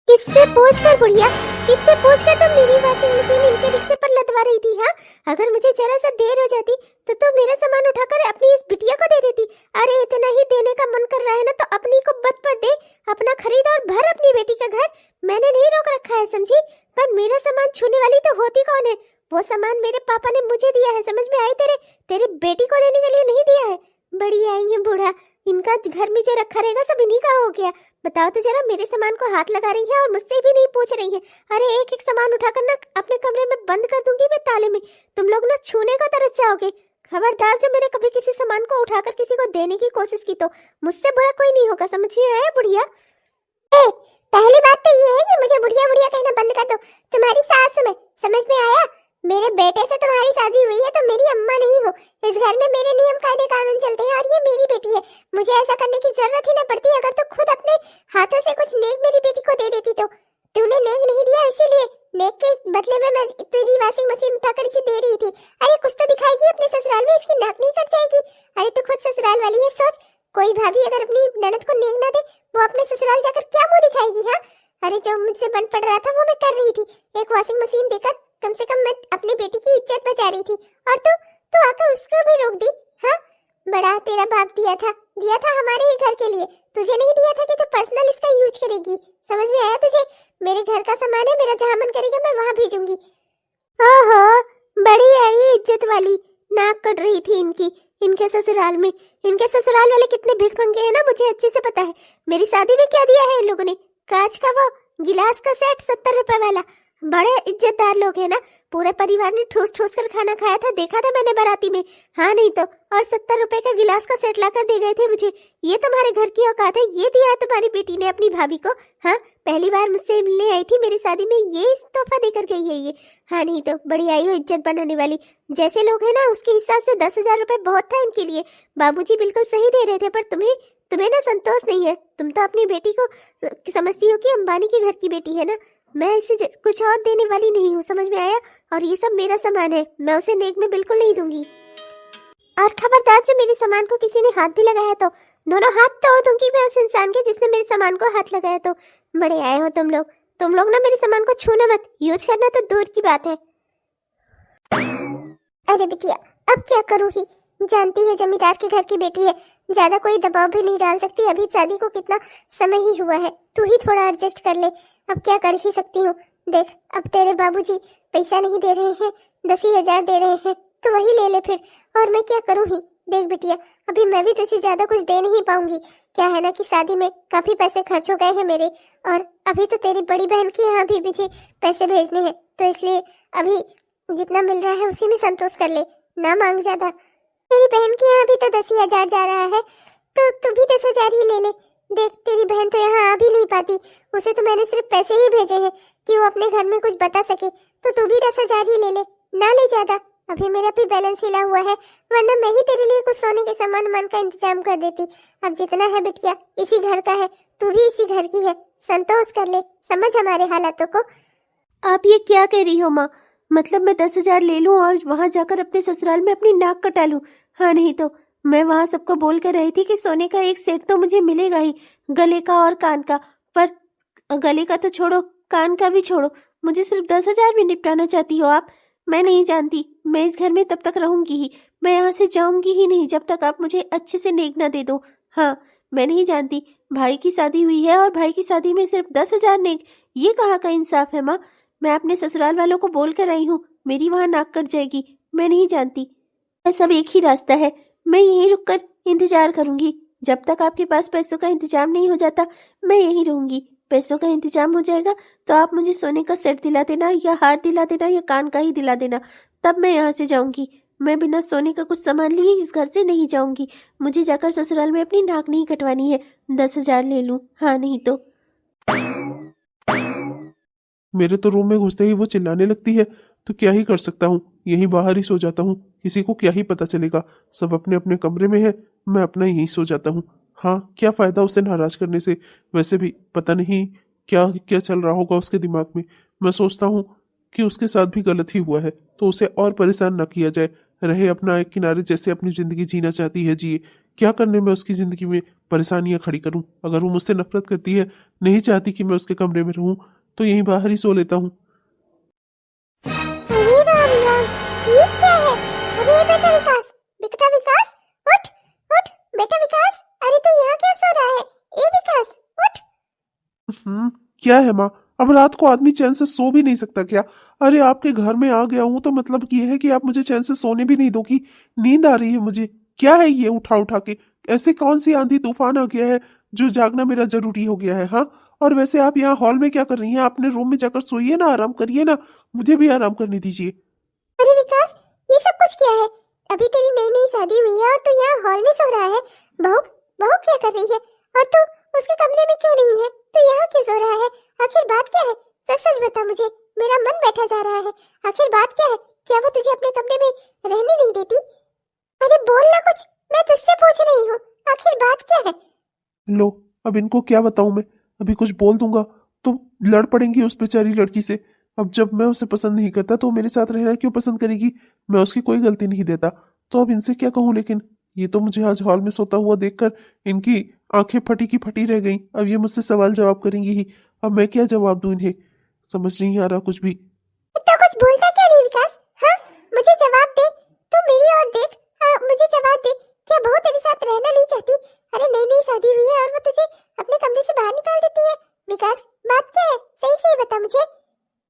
किससे पूछकर बुढ़िया, किससे पूछकर तुम मेरी वॉशिंग मशीन इनके रिक्शे पर लदवा रही थी? हाँ, अगर मुझे जरा सा देर हो जाती तो तुम मेरा सामान उठाकर अपनी इस बिटिया को दे देती। अरे इतना ही देने का मन कर रहा है ना तो अपनी को बद पर दे, अपना खरीद और भर अपनी बेटी का घर। मैंने नहीं रोक रखा है, समझी? पर मेरा सामान छूने वाली तो होती कौन है? वो सामान मेरे पापा ने मुझे दिया है, समझ में आई? तेरी बेटी को देने के लिए नहीं दिया है। बड़ी आई है बूढ़ा, इनका घर में जो रखा रहेगा सब इन्हीं का हो गया। बताओ तो जरा, मेरे सामान को हाथ लगा रही है और मुझसे भी नहीं पूछ रही है। अरे एक एक सामान उठाकर ना अपने कमरे में बंद कर दूंगी मैं ताले में, तुम लोग ना छूने को तरस जाओगे। खबरदार, जो मेरे कभी किसी सामान को उठाकर किसी को देने की कोशिश की तो मुझसे बुरा कोई नहीं होगा, समझ में आया बुढ़िया? पहली बात तो ये है कि मुझे बुढ़िया बुढ़िया कहना बंद कर दो। तुम्हारी सास में, समझ में आया? मेरे बेटे से तुम्हारी शादी हुई है तो मेरी अम्मा नहीं हो। इस घर में मेरे नियम कायदे कानून चलते हैं और ये मेरी बेटी है। मुझे ऐसा करने की जरूरत ही न पड़ती। अगर तो खुद अपने हाथों से कुछ नेक मेरी बेटी को दे देती तो। तूने नेक नहीं दिया, इसीलिए नेक के बदले में मैं तेरी वॉशिंग मशीन उठाकर इसे दे रही थी। अरे कुछ तो दिखाएगी अपने ससुराल में, इसकी नाक नहीं कट जाएगी? अरे तू खुद ससुराल वाली है, सोच। कोई भाभी अगर अपनी ननद को नेक ना दे, वो अपने ससुराल जाकर क्या मुंह दिखाएगी? हाँ, अरे जो मुझसे बन पड़ रहा था वो मैं कर रही थी। एक वॉशिंग मशीन देकर कम से कम मैं अपनी बेटी की इज्जत बचा रही थी, और तू आकर उसको भी रोक दी। हाँ, बड़ा तेरा बाप दिया था हमारे ही घर के लिए। तुझे नहीं दिया था कि तू पर्सनल इसका यूज करेगी। समझ में आया तुझे? मेरे घर का सामान है, मेरा जहाँ मन करेगा मैं वहाँ भेजूंगी। ओहो, बड़ी आई इज्जत वाली, नाक कट रही थी इनकी इनके ससुराल में। इनके ससुराल वाले कितने भिख मंगे हैं ना, मुझे अच्छे से पता है। मेरी शादी में क्या दिया है इन लोगों ने? कांच का वो गिलास का सेट 70 रुपए वाला। बड़े इज्जतदार लोग हैं ना, पूरे परिवार ने ठूस ठूस कर खाना खाया था, देखा था मैंने बाराती में। हाँ नहीं तो, और 70 रुपए का गिलास का सेट लाकर दे गए थे मुझे। ये तुम्हारे घर की औकात है? ये दिया है तुम्हारी बेटी ने अपनी भाभी को? हाँ, पहली बार मुझसे मिलने आई थी मेरी शादी में, ये तोहफा देकर गई है ये। हाँ नहीं तो, बड़ी आई हो इज्जत बनाने वाली। जैसे लोग है ना उसके हिसाब से 10,000 रुपए बहुत था इनके लिए। बाबूजी बिल्कुल सही दे रहे थे, पर तुम्हें ना संतोष नहीं है। तुम तो अपनी बेटी को समझती हो कि अंबानी के घर की बेटी है ना। मैं इसे कुछ और देने वाली नहीं हूँ, समझ में आया? और ये सब मेरा सामान है, मैं उसे नेक में बिल्कुल नहीं दूंगी। और खबरदार, जो मेरे सामान को किसी ने हाथ भी लगाया तो दोनों हाथ तोड़ दूंगी मैं उस इंसान के जिसने मेरे सामान को हाथ लगाया तो। बड़े आए हो तुम लोग ना मेरे सामान को छूना मत, यूज करना तो दूर की बात है। अरे बिटिया, अब क्या करूँ ही? जानती है जमींदार के घर की बेटी है, ज्यादा कोई दबाव भी नहीं डाल सकती। अभी शादी को कितना समय ही हुआ है, तू ही थोड़ा एडजस्ट कर ले। अब क्या कर ही सकती हूँ? देख, अब तेरे बाबूजी पैसा नहीं दे रहे हैं, 10,000 दे रहे हैं, तो वही ले ले फिर। और मैं क्या करूँ ही? देख बिटिया, अभी मैं भी तुझे ज्यादा कुछ दे नहीं पाऊंगी। क्या है ना कि शादी में काफी पैसे खर्च हो गए हैं मेरे, और अभी तो तेरी बड़ी बहन के यहाँ भी मुझे पैसे भेजने हैं, तो इसलिए अभी जितना मिल रहा है उसी में संतोष कर ले, ना मांग ज्यादा। तेरी बहन के यहाँ भी तो 10,000 जा रहा है, तो तू भी 10,000 ही ले ले। देख, तेरी बहन तो यहाँ आ भी नहीं पाती, उसे तो मैंने सिर्फ पैसे ही भेजे हैं कि वो अपने घर में कुछ बता सके, तो तू भी 10,000 ही ले ले, ना ले ज्यादा। अभी मेरा भी बैलेंस हिला हुआ है, वरना मैं ही तेरे लिए कुछ सोने के सामान मन का इंतजाम कर देती। अब जितना है बिटिया इसी घर का है, तू भी इसी घर की है, संतोष कर ले, समझ हमारे हालातों को। आप ये क्या कह रही हो माँ? मतलब मैं 10,000 ले लूं और वहां जाकर अपने ससुराल में अपनी नाक कटा लूं? हाँ नहीं तो, मैं वहां सबको बोल कर रही थी कि सोने का एक सेट तो मुझे मिलेगा ही, गले का और कान का। पर गले का तो छोड़ो, कान का भी छोड़ो, मुझे सिर्फ 10,000 में निपटाना चाहती हो आप? मैं नहीं जानती, मैं इस घर में तब तक रहूंगी ही, मैं यहाँ से जाऊंगी ही नहीं जब तक आप मुझे अच्छे से नेक ना दे दो। हाँ, मैं नहीं जानती, भाई की शादी हुई है और भाई की शादी में सिर्फ 10,000 नेक, ये कहाँ का इंसाफ है माँ? मैं अपने ससुराल वालों को बोल कर आई हूँ, मेरी वहां नाक कट जाएगी। मैं नहीं जानती, बस अब एक ही रास्ता है, मैं यहीं रुककर इंतजार करूंगी। जब तक आपके पास पैसों का इंतजाम नहीं हो जाता मैं यहीं रहूंगी। पैसों का इंतजाम हो जाएगा तो आप मुझे सोने का सेट दिला देना, या हार दिला देना, या कान का ही दिला देना, तब मैं यहाँ से जाऊंगी। मैं बिना सोने का कुछ सामान लिए इस घर से नहीं जाऊंगी। मुझे जाकर ससुराल में अपनी नाक नहीं कटवानी है। 10,000 ले लूं, हाँ नहीं तो। मेरे तो रूम में घुसते ही वो चिल्लाने लगती है, तो क्या ही कर सकता हूँ, यहीं बाहर ही सो जाता हूँ, किसी को क्या ही पता चलेगा। सब अपने अपने कमरे में है, मैं अपना यहीं सो जाता हूँ। हाँ, क्या फायदा उसे नाराज करने से? वैसे भी पता नहीं क्या क्या चल रहा होगा उसके दिमाग में। मैं सोचता हूँ कि उसके साथ भी गलत ही हुआ है, तो उसे और परेशान न किया जाए, रहे अपना एक किनारे, जैसे अपनी जिंदगी जीना चाहती है जिए। क्या करने मैं उसकी जिंदगी में परेशानियां खड़ी करूं? अगर वो मुझसे नफरत करती है, नहीं चाहती कि मैं उसके कमरे में रहूं, तो यहीं बाहर ही सो लेता हूँ। अरे राम राम, ये क्या है? अरे बेटा विकास, बेटा विकास, उठ उठ बेटा विकास, अरे तू यहाँ क्या सो रहा है? ए विकास, उठ। क्या है माँ? अब रात को आदमी चैन से सो भी नहीं सकता क्या? अरे आपके घर में आ गया हूं तो मतलब ये है कि आप मुझे चैन से सोने भी नहीं दोगी? नींद आ रही है मुझे। क्या है ये उठा उठा के? ऐसे कौन सी आंधी तूफान आ गया है जो जागना मेरा जरूरी हो गया है? हाँ, और वैसे आप यहाँ हॉल में क्या कर रही हैं? अपने रूम में जाकर सोइए ना, आराम करिए ना, मुझे भी आराम करने दीजिए। अरे विकास, ये सब कुछ क्या है? अभी तेरी नई नई शादी हुई है और तू यहाँ हॉल में सो रहा है। बहू, बहू क्या कर रही है? और तू उसके कमरे में क्यों नहीं है? तू यहाँ क्यों सो रहा है? आखिर बात क्या है? सच सच बता मुझे, मेरा मन बैठा जा रहा है। आखिर बात क्या है? क्या वो तुझे अपने कमरे में रहने नहीं देती? अरे बोल ना कुछ, मैं तुझसे पूछ रही हूँ, आखिर बात क्या है? लो, अब इनको क्या बताऊं मैं? अभी कुछ बोल दूंगा तो लड़ पड़ेंगी उस बेचारी लड़की से। अब जब मैं उसे पसंद नहीं करता तो मेरे साथ रहना क्यों पसंद करेगी? मैं उसकी कोई गलती नहीं देता, तो अब इनसे क्या कहूं? लेकिन ये तो मुझे आज हॉल में सोता हुआ देखकर इनकी आंखें फटी की फटी रह गईं। अब ये मुझसे सवाल जवाब करेंगी ही। अब मैं क्या जवाब दूं इन्हें? समझ नहीं आ रहा कुछ भी। इतना कुछ बोलता क्यों नहीं विकास? हाँ, मुझे जवाब दे, तू मेरी ओर देख। हाँ, मुझे जवाब दे, क्या बहू तेरे साथ रहना नहीं चाहती? अरे नई नई शादी हुई है और वो तुझे अपने कमरे से बाहर निकाल देती है। विकास, बात क्या है? सही सही बता मुझे।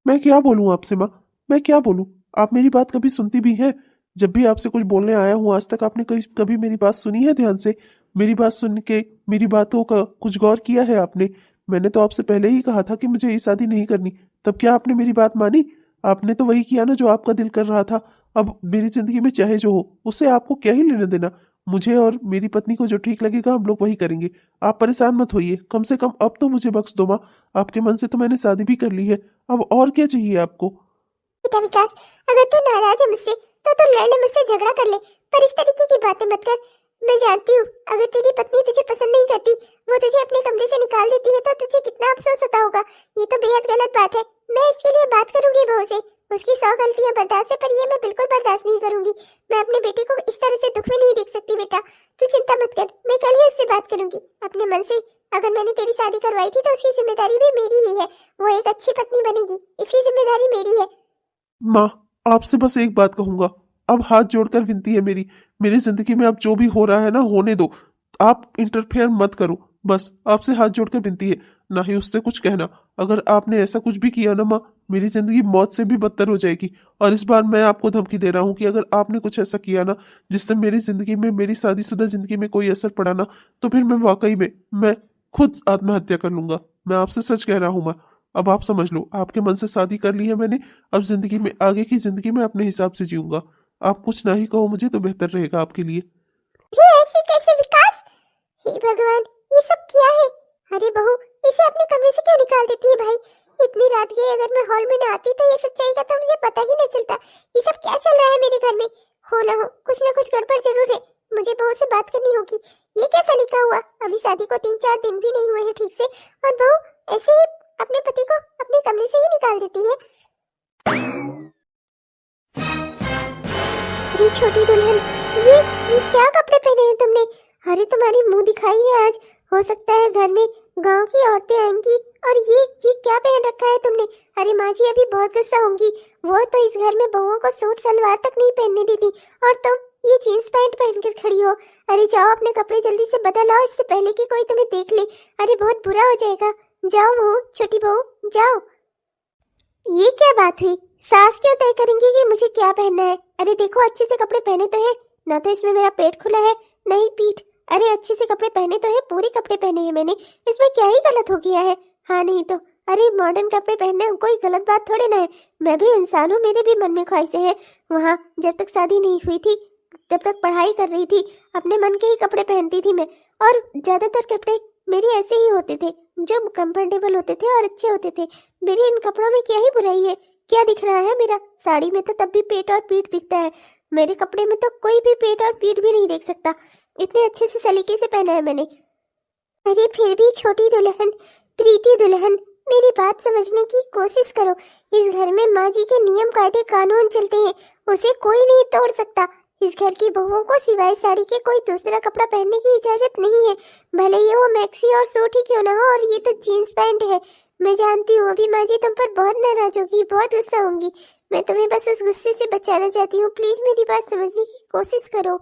मैं क्या बोलूं आपसे माँ? मैं क्या बोलूं? आप मेरी बात कभी सुनती भी हैं? जब भी आपसे कुछ बोलने आया हूं आज तक आपने कभी कभी मेरी बात सुनी है ध्यान से? मेरी बात सुन के मेरी बातों का कुछ गौर किया है आपने? मैंने तो आपसे पहले ही कहा था कि मुझे ये शादी नहीं करनी। तब क्या आपने मेरी बात मानी? आपने तो वही किया ना जो आपका दिल कर रहा था। अब मेरी जिंदगी में चाहे जो हो, उससे आपको क्या ही लेना देना? मुझे और मेरी पत्नी को जो ठीक लगेगा हम लोग वही करेंगे। आप परेशान मत होइए, कम से कम अब तो मुझे बख्श दो माँ। आपके मन से तो मैंने शादी भी कर ली है, अब और क्या चाहिए आपको? बेटा विकास, अगर तू नाराज है मुझसे तो तू लड़ ले, मुझसे झगड़ा कर ले, पर इस तरीके की बातें मत कर। मैं जानती हूँ अगर तेरी पत्नी तुझे पसंद नहीं करती, वो तुझे अपने कमरे से निकाल देती है, तो तुझे कितना अफसोस होता होगा। ये तो बेहद गलत बात है। मैं इसके लिए बात करूंगी बहू से। उसकी 100 गलतियां बर्दाश्त है, पर ये मैं बिल्कुल बर्दाश्त नहीं करूंगी। मैं अपने बेटे को इस तरह से दुख में नहीं देख सकती। बेटा तू चिंता मत कर, मैं कल ही उससे बात करूंगी अपने मन से। अगर मैंने तेरी शादी करवाई थी तो उसकी जिम्मेदारी भी मेरी ही है। वो एक अच्छी पत्नी बनेगी, इसकी जिम्मेदारी मेरी है। माँ, आपसे बस एक बात कहूंगा। अब हाथ जोड़कर विनती है मेरी जिंदगी में अब जो भी हो रहा है ना, होने दो। आप इंटरफेयर मत करो, बस आपसे हाथ जोड़कर विनती है। ना ही उससे कुछ कहना। अगर आपने ऐसा कुछ भी किया ना माँ, मेरी जिंदगी मौत से भी बदतर हो जाएगी। और इस बार मैं आपको धमकी दे रहा हूँ कि अगर आपने कुछ ऐसा किया ना जिससे मेरी जिंदगी में, मेरी शादीशुदा जिंदगी में कोई असर पड़ा ना, तो फिर मैं वाकई में मैं खुद आत्महत्या कर लूंगा। मैं आपसे सच कह रहा हूँ माँ। अब आप समझ लो, आपके मन से शादी कर ली है मैंने। अब जिंदगी में, आगे की जिंदगी में अपने हिसाब से जीऊंगा। आप कुछ ना ही कहो मुझे तो बेहतर रहेगा आपके लिए। ये ऐसे कैसे विकास? हे भगवान, ये सब क्या है? अरे बहू, इसे अपने कमरे से क्यों निकाल देती है भाई? इतनी रात गई, अगर मैं हॉल में ना आती तो ये सच्चाई का तो मुझे पता ही नहीं चलता। ये सब क्या चल रहा है मेरे घर में? हो ना हो, कुछ ना कुछ गड़बड़ जरूर है। मुझे बहू से बात करनी होगी। ये कैसा निकाह हुआ? अभी शादी को 3-4 दिन भी नहीं हुए हैं ठीक से, और बहू ऐसे ही अपने पति को अपने कमरे से ही निकाल देती है। अरे छोटी दुल्हन, ये क्या कपड़े पहने हैं तुमने? अरे तुम्हारी मुंह दिखाई है आज। हो सकता है घर में गांव की औरतें आएंगी। और ये क्या पहन रखा है तुमने? अरे माँ जी अभी बहुत गुस्सा होंगी। वो तो इस घर में बहुओं को सूट सलवार तक नहीं पहनने देती, और तुम ये जींस पैंट पहनकर खड़ी हो। अरे जाओ अपने कपड़े जल्दी से बदल आओ, इससे पहले कि कोई तुम्हें देख ले। अरे बहुत बुरा हो जाएगा। जाओ बहू, छोटी बहू, जाओ। ये क्या बात हुई? सास क्यों तय करेंगी कि मुझे क्या पहनना है? अरे देखो, अच्छे से कपड़े पहने तो है ना, तो इसमें मेरा पेट खुला है नहीं पीठ। अरे अच्छे से कपड़े पहने तो है, पूरे कपड़े पहने हैं मैंने, इसमें क्या ही गलत हो गया है? हाँ नहीं तो। अरे मॉडर्न कपड़े पहनना कोई गलत बात थोड़ी ना है। मैं भी इंसान हूँ, मेरे भी मन में ख्वाहिशें हैं। वहाँ जब तक शादी नहीं हुई थी तब तक पढ़ाई कर रही थी, अपने मन के ही कपड़े पहनती थी मैं। और ज्यादातर कपड़े मेरे ऐसे ही होते थे जो कंफर्टेबल होते थे और अच्छे होते थे। मेरे इन कपड़ों में क्या ही बुराई है? क्या दिख रहा है मेरा? साड़ी में तो तब भी पेट और पीठ दिखता है, मेरे कपड़े में तो कोई भी पेट और पीठ भी नहीं देख सकता। इतने अच्छे से सलीके से पहना है मैंने। अरे फिर भी छोटी दुल्हन, प्रीति दुल्हन, मेरी बात समझने की कोशिश करो। इस घर में माँ जी के नियम कायदे कानून चलते हैं, उसे कोई नहीं तोड़ सकता। इस घर की बहुओं को सिवाय साड़ी के कोई दूसरा कपड़ा पहनने की इजाजत नहीं है, भले ही वो मैक्सी और सूट ही क्यों ना हो। और ये तो जीन्स पैंट है। मैं जानती हूँ अभी माँ जी तुम पर बहुत नाराज होगी, बहुत गुस्सा होंगी। मैं तुम्हें बस उस गुस्से से बचाना चाहती हूँ, प्लीज मेरी बात समझने की कोशिश करो।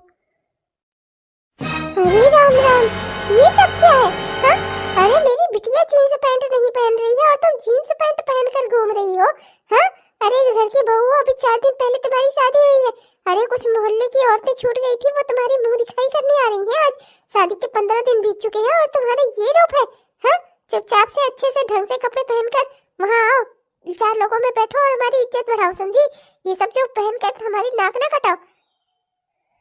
अरे राम राम, ये सब क्या है? हाँ? अरे मेरी बिटिया जीन्स पैंट नहीं पहन रही है और तुम जीन्स पैंट पहनकर घूम रही हो। हाँ? अरे घर की बहू, अभी 4 दिन पहले तुम्हारी शादी हुई है। अरे कुछ मोहल्ले की औरतें छूट गई थी, वो तुम्हारी मुंह दिखाई करने आ रही हैं। आज शादी के 15 दिन बीत चुके हैं और तुम्हारा ये रूप है। हाँ? चुपचाप से अच्छे से ढंग से कपड़े पहनकर वहाँ आओ, 4 लोगों में बैठो और हमारी इज्जत बढ़ाओ, समझी? ये सब जो पहनकर हमारी नाक ना कटाओ।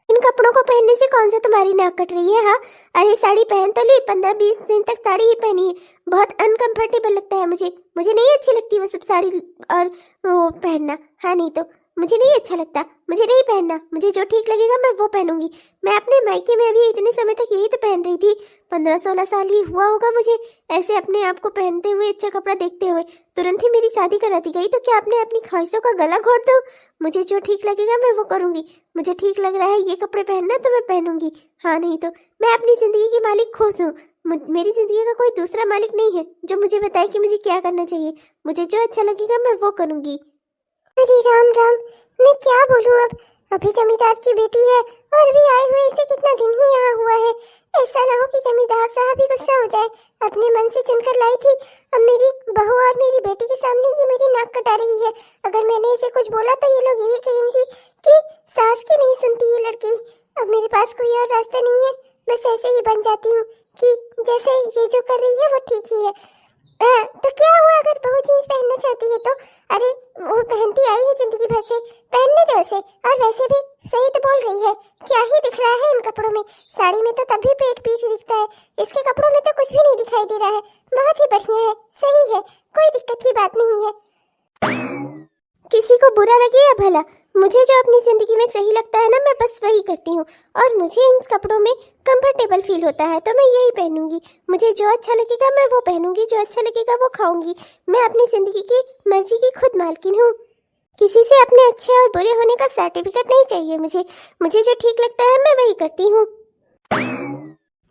इन कपड़ों को पहनने से कौन सा तुम्हारी नाक कट रही है? हाँ, अरे साड़ी पहन तो ली, 15-20 दिन तक साड़ी ही पहनी है, बहुत अनकंफर्टेबल लगता है मुझे नहीं अच्छी लगती वो सब साड़ी और वो पहनना। हाँ, नहीं तो मुझे नहीं अच्छा लगता, मुझे नहीं पहनना। मुझे जो ठीक लगेगा मैं वो पहनूंगी। मैं अपने मायके में अभी इतने समय तक यही तो पहन रही थी, 15-16 साल ही हुआ होगा मुझे ऐसे अपने आप को पहनते हुए, अच्छा कपड़ा देखते हुए। तुरंत ही मेरी शादी करा दी गई, तो क्या अपने अपनी ख्वाहिशों का गला घोट दूं? मुझे जो ठीक लगेगा मैं वो करूंगी। मुझे ठीक लग रहा है ये कपड़े पहनना तो मैं पहनूंगी। हाँ, नहीं तो मैं अपनी जिंदगी की मालिक खुश हूँ। मेरी जिंदगी का कोई दूसरा मालिक नहीं है जो मुझे बताए कि मुझे क्या करना चाहिए। मुझे जो अच्छा लगेगा मैं वो करूंगी। अरे राम राम, मैं क्या बोलूं अब? अभी जमींदार की बेटी है और भी आए हुए इसे कितना दिन ही यहाँ हुआ है। ऐसा ना हो कि जमींदार साहब भी गुस्सा हो जाए। अपने मन से चुनकर लाई थी, अब मेरी बहू और मेरी बेटी के सामने ये मेरी नाक कटा रही है। अगर मैंने इसे कुछ बोला तो ये लोग यही कहेंगी कि सास की नहीं सुनती ये लड़की। अब मेरे पास कोई और रास्ता नहीं है, बस ऐसे ही बन जाती हूँ कि जैसे ये जो कर रही है वो ठीक ही है। तो क्या हुआ अगर बहू जींस पहनना चाहती है तो? अरे वो पहनती आई है जिंदगी भर से, पहनने दो उसे। और वैसे भी सही तो बोल रही है, क्या ही दिख रहा है इन कपड़ों में? साड़ी में तो तब भी पेट पीछे दिखता है, इसके कपड़ों में तो कुछ भी नहीं दिखाई दे रहा है। बहुत ही बढ़िया है, सही है, कोई दिक्कत की बात नहीं है। किसी को बुरा लगे या भला, मुझे जो अपनी जिंदगी में सही लगता है ना, मैं बस वही करती हूँ। और मुझे इन कपड़ों में कंफर्टेबल फील होता है तो मैं यही पहनूंगी। मुझे जो अच्छा लगेगा मैं वो पहनूंगी, जो अच्छा लगेगा वो खाऊंगी। मैं अपनी जिंदगी की मर्जी की खुद मालकिन हूँ। किसी से अपने अच्छे और बुरे होने का सर्टिफिकेट नहीं चाहिए मुझे जो ठीक लगता है मैं वही करती हूँ।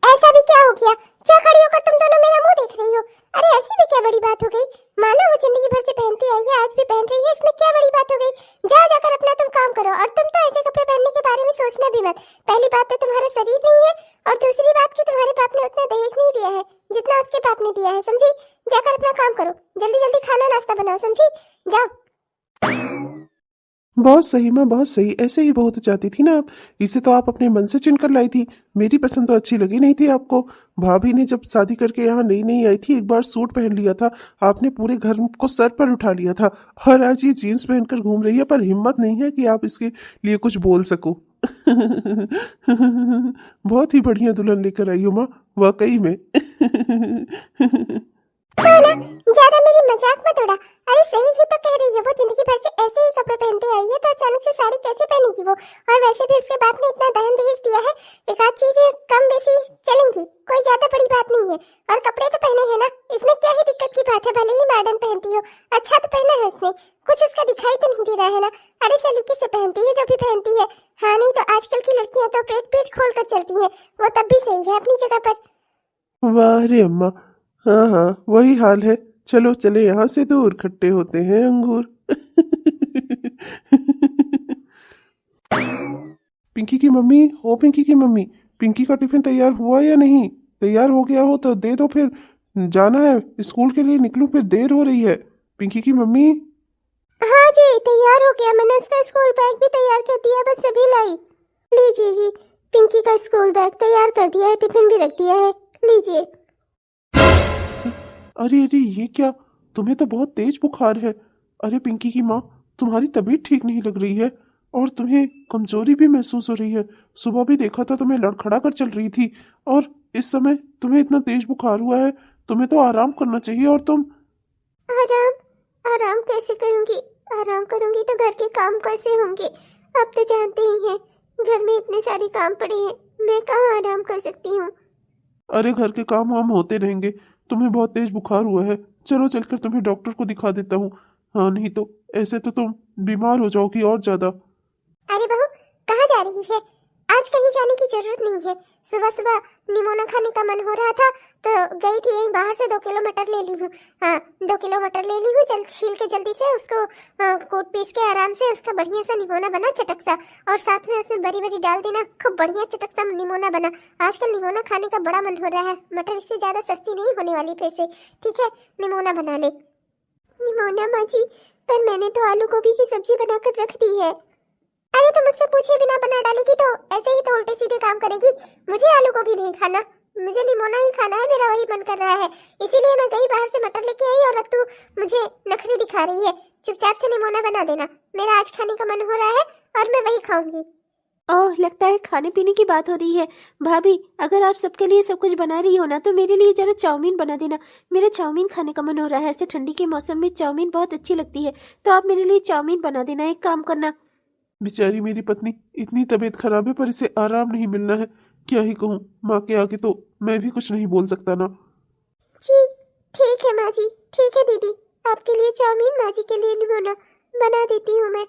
ऐसा भी क्या हो गया? क्या खड़ी होकर तुम दोनों मेरा मुंह देख रही हो? अरे ऐसी भी क्या बड़ी बात हो गई? मानो वो जिंदगी भर से पहनती आई है, आज भी पहन रही है, इसमें क्या बड़ी बात हो गई? जाओ जाकर अपना तुम काम करो। और तुम तो ऐसे कपड़े पहनने के बारे में सोचना भी मत। पहली बात तो तुम्हारा शरीर नहीं है, और दूसरी बात कि तुम्हारे बाप ने उतना दहेज नहीं दिया है जितना उसके बाप ने दिया है, समझी? जाकर अपना काम करो, जल्दी जल्दी खाना नाश्ता बनाओ, समझी? जाओ। बहुत सही माँ, बहुत सही। ऐसे ही बहुत चाहती थी ना आप। इसे तो आप अपने मन से चुनकर लाई थी। मेरी पसंद तो अच्छी लगी नहीं थी आपको। भाभी ने जब शादी करके यहाँ नई नई आई थी, एक बार सूट पहन लिया था, आपने पूरे घर को सर पर उठा लिया था। और आज ये जीन्स पहनकर घूम रही है, पर हिम्मत नहीं है कि आप इसके लिए कुछ बोल सको। बहुत ही बढ़िया दुल्हन लेकर आई हो माँ, वाकई में। ज्यादा मेरी मजाक मत उड़ा। अरे सही ही तो कह रही है, वो जिंदगी भर से ऐसे ही कपड़े पहनते आई है, तो अचानक से साड़ी कैसे पहनेगी वो? और वैसे भी उसके बाप ने इतना दहेज दहेज दिया है, एक आध चीजें कम बेसी चलेंगी, कोई ज्यादा बड़ी बात नहीं है। और कपड़े तो पहने हैं ना, इसमें क्या ही दिक्कत की बात है? भले ही मॉडर्न पहनती हो, अच्छा तो पहना है उसने, कुछ उसका दिखाई तो नहीं दे रहा है ना? अरे सलीके से पहनती है जो भी पहनती है। हाँ, नहीं तो आजकल की लड़कियां तो पेट पेट खोल कर चलती है, वो तब भी सही है अपनी जगह पर। वाह रे अम्मा, हाँ हाँ वही हाल है। चलो चले यहाँ से दूर, खट्टे होते हैं अंगूर। पिंकी की मम्मी, ओ पिंकी की मम्मी, पिंकी का टिफिन तैयार हुआ या नहीं? तैयार हो गया हो तो दे दो, फिर जाना है स्कूल के लिए, निकलूं, फिर देर हो रही है। पिंकी की मम्मी। हाँ जी, तैयार हो गया, मैंने उसका स्कूल बैग भी तैयार कर दिया, बस अभी लाई। लीजिए जी, पिंकी का स्कूल बैग तैयार कर दिया है, टिफिन भी रख दिया है, लीजिए। अरे अरे ये क्या, तुम्हें तो बहुत तेज बुखार है। अरे पिंकी की माँ, तुम्हारी तबीयत ठीक नहीं लग रही है और तुम्हें कमजोरी भी महसूस हो रही है। सुबह भी देखा था तुम्हें लड़खड़ा कर चल रही थी, और इस समय तुम्हें इतना तेज बुखार हुआ है। तुम्हें तो आराम करना चाहिए। और तुम आराम कैसे करूंगी? आराम करूंगी तो घर के काम कैसे होंगे? अब तो जानते ही हैं, घर में इतने सारे काम पड़े हैं, मैं कहाँ आराम कर सकती हूँ? अरे घर के काम वाम होते रहेंगे। तुम्हें बहुत तेज बुखार हुआ है, चलो चलकर तुम्हें डॉक्टर को दिखा देता हूँ। हाँ, नहीं तो ऐसे तो तुम बीमार हो जाओगी और ज्यादा। अरे बहू, कहाँ जा रही है? लाने की जरूरत नहीं है। सुबह सुबह निमोना खाने का मन हो रहा था तो गई थी, यहीं बाहर से 2 किलो मटर ले ली हूँ। हाँ, 2 किलो मटर ले ली हूँ, जल्द छील के जल्दी से उसको कूट पीस के आराम से उसका बढ़िया सा निमोना बना चटक सा, और साथ में उसमें बड़ी बड़ी डाल देना, खूब बढ़िया चटक सा निमोना बना। आजकल निमोना खाने का बड़ा मन हो रहा है, मटर इससे ज्यादा सस्ती नहीं होने वाली फिर से। ठीक है, निमोना बना ले। निमोना माँ जी, पर मैंने तो आलू गोभी की सब्जी बनाकर रख दी है। अरे तो मुझसे पूछे बिना बना डालेगी तो ऐसे ही तो उल्टे सीधे काम करेगी। मुझे आलू गोभी नहीं खाना, मुझे निमोना ही खाना है, मेरा वही मन कर रहा है, इसीलिए मैं गई बाहर से मटर लेके आई और अब तू मुझे नखरे दिखा रही है। चुपचाप से निमोना बना देना, मेरा आज खाने का मन हो रहा है और मैं वही खाऊंगी। ओह, लगता है खाने पीने की बात हो रही है। भाभी, अगर आप सबके लिए सब कुछ बना रही हो ना, तो मेरे लिए जरा चाउमीन बना देना। मेरा चाउमीन खाने का मन हो रहा है। ऐसे ठंडी के मौसम में चाउमीन बहुत अच्छी लगती है, तो आप मेरे लिए चाउमीन बना देना। एक काम करना। बेचारी मेरी पत्नी, इतनी तबीयत खराब है पर इसे आराम नहीं मिलना है। क्या ही कहूँ, माँ के आगे तो मैं भी कुछ नहीं बोल सकता ना। जी ठीक है माँ जी, ठीक है दीदी, आपके लिए चाउमीन, माँ जी के लिए निमोना बना देती हूँ मैं।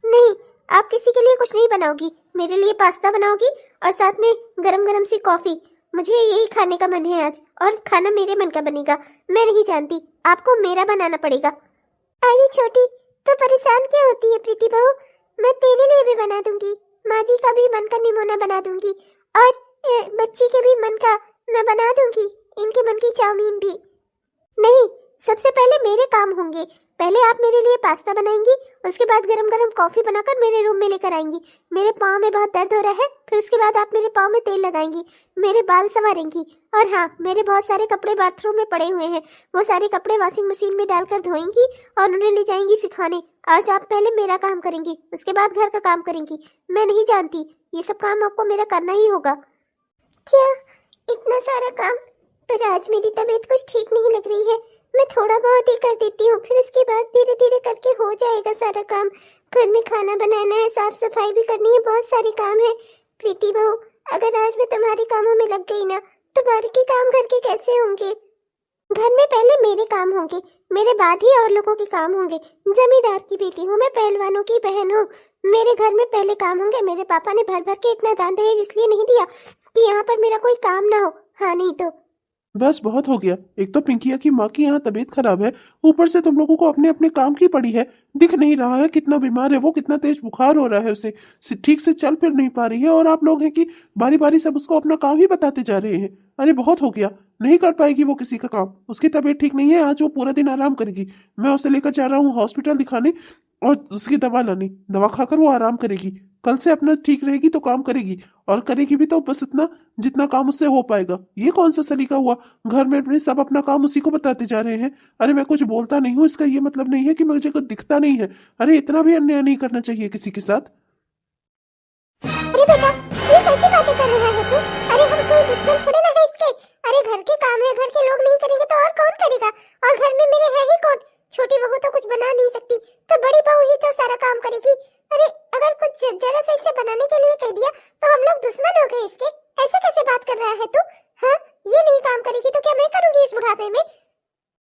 नहीं, आप किसी के लिए कुछ नहीं बनाओगी, मेरे लिए पास्ता बनाओगी और साथ में गरम गरम सी कॉफी। मुझे यही खाने का मन है आज, और खाना मेरे मन का बनेगा। मैं नहीं जानती, आपको मेरा बनाना पड़ेगा। अरे छोटी, तो परेशान क्या होती है प्रीति बहू, मैं तेरे लिए भी बना दूंगी, माँ जी का भी मन का निमोना बना दूंगी, और बच्ची के भी मन का मैं बना दूंगी, इनके मन की चाउमीन भी। नहीं, सबसे पहले मेरे काम होंगे। पहले आप मेरे लिए पास्ता बनाएंगी, उसके बाद गरम गरम कॉफी बनाकर मेरे रूम में लेकर आएंगी। मेरे पाँव में बहुत दर्द हो रहा है, फिर उसके बाद आप मेरे पाँव में तेल लगाएंगी, मेरे बाल संवारेंगी, और हाँ, मेरे बहुत सारे कपड़े बाथरूम में पड़े हुए हैं, वो सारे कपड़े वॉशिंग मशीन में डालकर धोएंगी और उन्हें ले जाएंगी सिखाने। आज आप पहले मेरा काम करेंगी, उसके बाद घर का काम करेंगी। मैं नहीं जानती, ये सब काम आपको मेरा करना ही होगा। क्या इतना सारा काम? पर आज मेरी तबीयत कुछ ठीक नहीं लग रही है, मैं थोड़ा बहुत ही कर देती हूँ, फिर उसके बाद धीरे धीरे करके हो जाएगा सारा काम। घर में खाना बनाना है, साफ सफाई भी करनी है, बहुत सारे काम है। प्रीति बहू, अगर आज मैं तुम्हारे कामों में लग गई ना, तो बाकी काम घर के कैसे होंगे? घर में पहले मेरे काम होंगे, मेरे बाद ही और लोगों के काम होंगे। जमींदार की बेटी हूँ मैं, पहलवानों की बहन हूँ, मेरे घर में पहले काम होंगे। मेरे पापा ने भर भर के इतना दान दहेज इसलिए नहीं दिया कि यहाँ पर मेरा कोई काम ना हो। हाँ, नहीं तो बस बहुत हो गया। एक तो पिंकिया की माँ की यहाँ तबीयत खराब है, ऊपर से तुम लोगों को अपने अपने काम की पड़ी है। दिख नहीं रहा है कितना बीमार है वो, कितना तेज बुखार हो रहा है उसे, ठीक से चल फिर नहीं पा रही है, और आप लोग हैं कि बारी बारी सब उसको अपना काम ही बताते जा रहे हैं। अरे बहुत हो गया, नहीं कर पाएगी वो किसी का काम। उसकी तबीयत ठीक नहीं है, आज वो पूरा दिन आराम करेगी। मैं उसे लेकर जा रहा हूँ हॉस्पिटल दिखाने और उसकी दवा लाने। दवा खाकर वो आराम करेगी, कल से अपना ठीक रहेगी तो काम करेगी, और करेगी भी तो बस इतना जितना काम उससे हो पाएगा। ये कौन सा सलीका हुआ, घर में अपने सब अपना काम उसी को बताते जा रहे हैं। अरे मैं कुछ बोलता नहीं हूँ, इसका ये मतलब नहीं है कि मुझे कुछ दिखता नहीं है। अरे इतना भी अन्याय नहीं करना चाहिए किसी के साथ। अरे बेटा, ये कैसी बातें कर रहा है तू? अरे हम कोई दुश्मन थोड़े ना है इसके। अरे घर के काम है, घर के लोग नहीं करेंगे तो और कौन करेगा? और घर में मेरे है ही कौन? छोटी बहू तो कुछ बना नहीं सकती, तो बड़ी बहू ही तो सारा काम करेगी। अरे अगर कुछ जरा सा इसे बनाने के लिए कह दिया तो हम लोग दुश्मन हो गए इसके। ऐसे कैसे बात कर रहा है तू? हाँ, ये नहीं काम करेगी तो क्या मैं करूंगी इस बुढ़ापे में?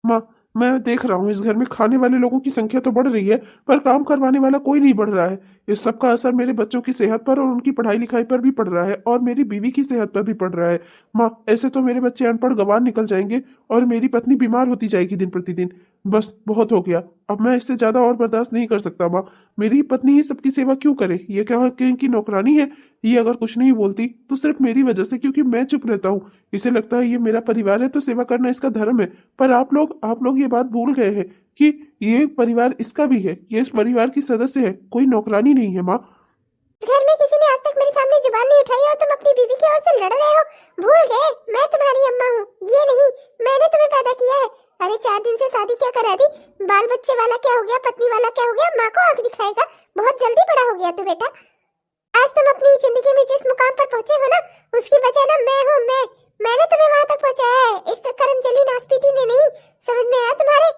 माँ, मैं देख रहा हूँ इस घर में खाने वाले लोगों की संख्या तो बढ़ रही है, पर काम करवाने वाला कोई नहीं बढ़ रहा है। इस सब का असर मेरे बच्चों की सेहत पर और उनकी पढ़ाई लिखाई पर भी पड़ रहा है, और मेरी बीवी की सेहत पर भी पड़ रहा है। माँ, ऐसे तो मेरे बच्चे अनपढ़ गंवार निकल जाएंगे और मेरी पत्नी बीमार होती जाएगी दिन प्रतिदिन। बस बहुत हो गया, अब मैं इससे ज्यादा और बर्दाश्त नहीं कर सकता। माँ, मेरी पत्नी ये सबकी सेवा क्यों करे? ये क्या इनकी नौकरानी है? ये अगर कुछ नहीं बोलती तो सिर्फ मेरी वजह से, क्योंकि मैं चुप रहता हूँ। इसे लगता है ये मेरा परिवार है तो सेवा करना इसका धर्म है, पर आप लोग ये बात भूल गए हैं कि ये परिवार इसका भी है, ये इस परिवार की सदस्य है, कोई नौकरानी नहीं है। माँ, घर में किसी ने आज तक मेरे सामने जुबान नहीं उठाई और तुम अपनी बीवी की ओर से लड़ रहे हो? भूल गए मैं तुम्हारी अम्मा हूँ, ये नहीं, मैंने तुम्हें पैदा किया है। अरे 4 दिन से शादी क्या करा दी? बाल बच्चे वाला क्या हो गया, पत्नी वाला क्या हो गया? माँ को आंख दिखाएगा? बहुत जल्दी बड़ा हो गया तू बेटा। आज तुम अपनी जिंदगी में जिस मुकाम पर पहुंचे हो ना, उसकी वजह ना मैं हूँ। मैंने तुम्हें वहां तक पहुंचाया है, इस कर्मजली नासपीटी ने नहीं। समझ में आया तुम्हारे?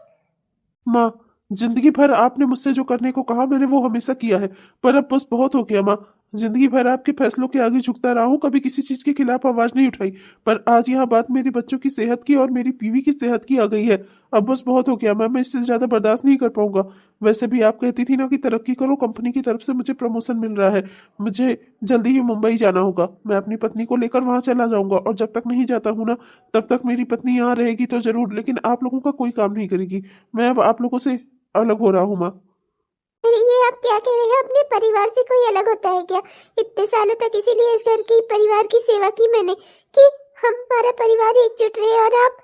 माँ, जिंदगी भर आपने मुझसे जो करने को कहा मैंने वो हमेशा किया है, पर अब बस बहुत हो गया। माँ, जिंदगी भर आपके फैसलों के आगे झुकता रहा हूँ, कभी किसी चीज के खिलाफ आवाज नहीं उठाई। पर आज यहाँ बात मेरे बच्चों की सेहत की और मेरी बीवी की सेहत की आ गई है। अब बस बहुत हो गया, मैं इससे ज्यादा बर्दाश्त नहीं कर पाऊंगा। वैसे भी आप कहती थी ना कि तरक्की करो, कंपनी की तरफ से मुझे प्रमोशन मिल रहा है। मुझे जल्दी ही मुंबई जाना होगा। मैं अपनी पत्नी को लेकर वहां चला जाऊंगा, और जब तक नहीं जाता हूँ ना, तब तक मेरी पत्नी यहाँ रहेगी तो जरूर, लेकिन आप लोगों का कोई काम नहीं करेगी। मैं अब आप लोगों से अलग हो रहा हूँ माँ। अरे ये आप क्या कह रहे हैं? अपने परिवार से कोई अलग होता है क्या? इतने सालों तक इसीलिए इस घर की परिवार की सेवा की मैंने, कि हमारा परिवार एकजुट रहे, और आप।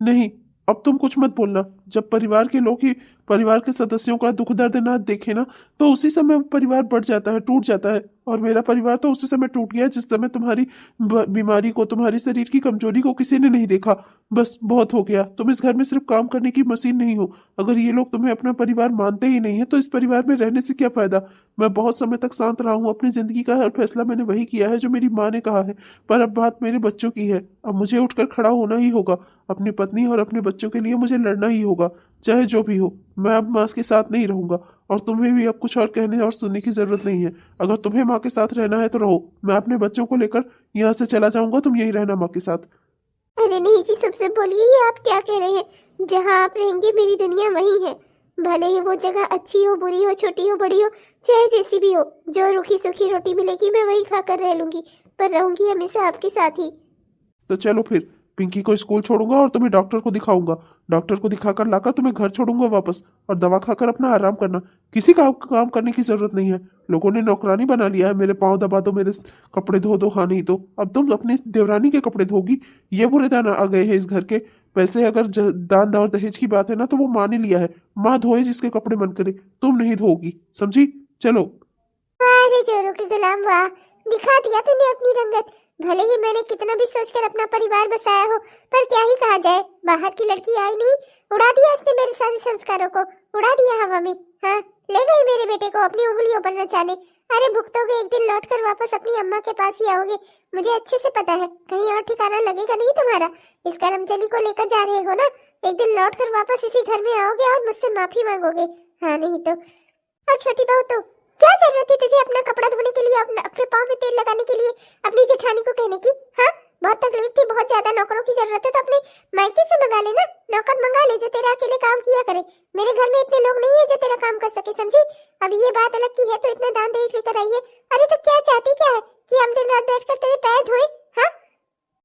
नहीं, अब तुम कुछ मत बोलना। जब परिवार के लोग ही परिवार के सदस्यों का दुख दर्द ना देखे ना, तो उसी समय परिवार बढ़ जाता है, टूट जाता है। और मेरा परिवार तो उसी समय टूट गया जिस समय तुम्हारी बीमारी को, तुम्हारी शरीर की कमजोरी को किसी ने नहीं देखा। बस बहुत हो गया। तुम इस घर में सिर्फ काम करने की मशीन नहीं हो। अगर ये लोग तुम्हें अपना परिवार मानते ही नहीं है तो इस परिवार में रहने से क्या फायदा। मैं बहुत समय तक शांत रहा हूँ। अपनी जिंदगी का हर फैसला मैंने वही किया है जो मेरी माँ ने कहा है। पर अब बात मेरे बच्चों की है। अब मुझे उठकर खड़ा होना ही होगा। अपनी पत्नी और अपने बच्चों के लिए मुझे लड़ना ही होगा, चाहे जो भी हो। मैं अब माँ के साथ नहीं रहूंगा, और तुम्हें भी अब कुछ और कहने और सुनने की जरूरत नहीं है। अगर तुम्हें माँ के साथ रहना है तो रहो। मैं अपने बच्चों को लेकर यहाँ से चला जाऊंगा, तुम यहीं रहना माँ के साथ। अरे नहीं जी, सबसे बोलिए, ये आप क्या कह रहे हैं? जहाँ आप रहेंगे मेरी दुनिया वही है। भले ही वो जगह अच्छी हो, बुरी हो, छोटी हो, बड़ी हो, चाहे जैसी भी हो, जो रूखी सूखी रोटी मिलेगी मैं वही खाकर रह लूंगी, पर रहूंगी हमेशा आपके साथ ही। तो चलो फिर, पिंकी को स्कूल छोड़ूंगा और तुम्हें डॉक्टर को दिखाऊंगा। डॉक्टर को दिखाकर लाकर तुम्हें घर छोड़ूंगा वापस, और दवा खाकर अपना आराम करना। किसी का काम करने की जरूरत नहीं है। लोगों ने नौकरानी बना लिया है। मेरे पाँव दबा दो, मेरे कपड़े धो दो। हाँ नहीं तो अब तुम अपनी देवरानी के कपड़े धोगी। ये बुरे दान आ गए हैं इस घर के। वैसे अगर दान और दहेज की बात है ना, तो वो माँ ने लिया है। माँ धोए जिसके कपड़े मन करे, तुम नहीं धोगी, समझी? चलो। अरे जोरों के गुलाम, वाह, दिखा दिया तूने अपनी रंगत। भले ही मैंने कितना भी सोचकर अपना परिवार बसाया हो, पर क्या ही कहा जाए, बाहर की लड़की आई नहीं, उड़ा दिया इसने मेरे सारे संस्कारों को, उड़ा दिया हवा में। हाँ, ले गई मेरे बेटे को अपनी उंगलियों पर नचाने। अरे भुगतोगे, एक दिन लौटकर वापस अपनी अम्मा के पास ही आओगे, मुझे अच्छे से पता है। कहीं और ठिकाना लगेगा नहीं तुम्हारा। इस कर्मचली को लेकर जा रहे हो ना, एक दिन लौटकर वापस इसी घर में आओगे और मुझसे माफी मांगोगे। हाँ नहीं तो। और छोटी बहू, तो क्या जरूरत थी तुझे अपना कपड़ा धोने के लिए, अपने पाँव में तेल लगाने के लिए अपनी जेठानी को कहने की? हाँ, बहुत तकलीफ थी, बहुत ज्यादा नौकरों की जरूरत है तो अपने मायके से मंगा लेना। नौकर मंगा ले जो तेरा अकेले काम किया करे। मेरे घर में इतने लोग नहीं है जो तेरा काम कर सके, समझी? अब ये बात अलग की है तो इतना दान दहेज लेकर आई है। अरे तो क्या चाहती क्या है, कि हम दिन रात बैठकर तेरे पैर धोए? हाँ,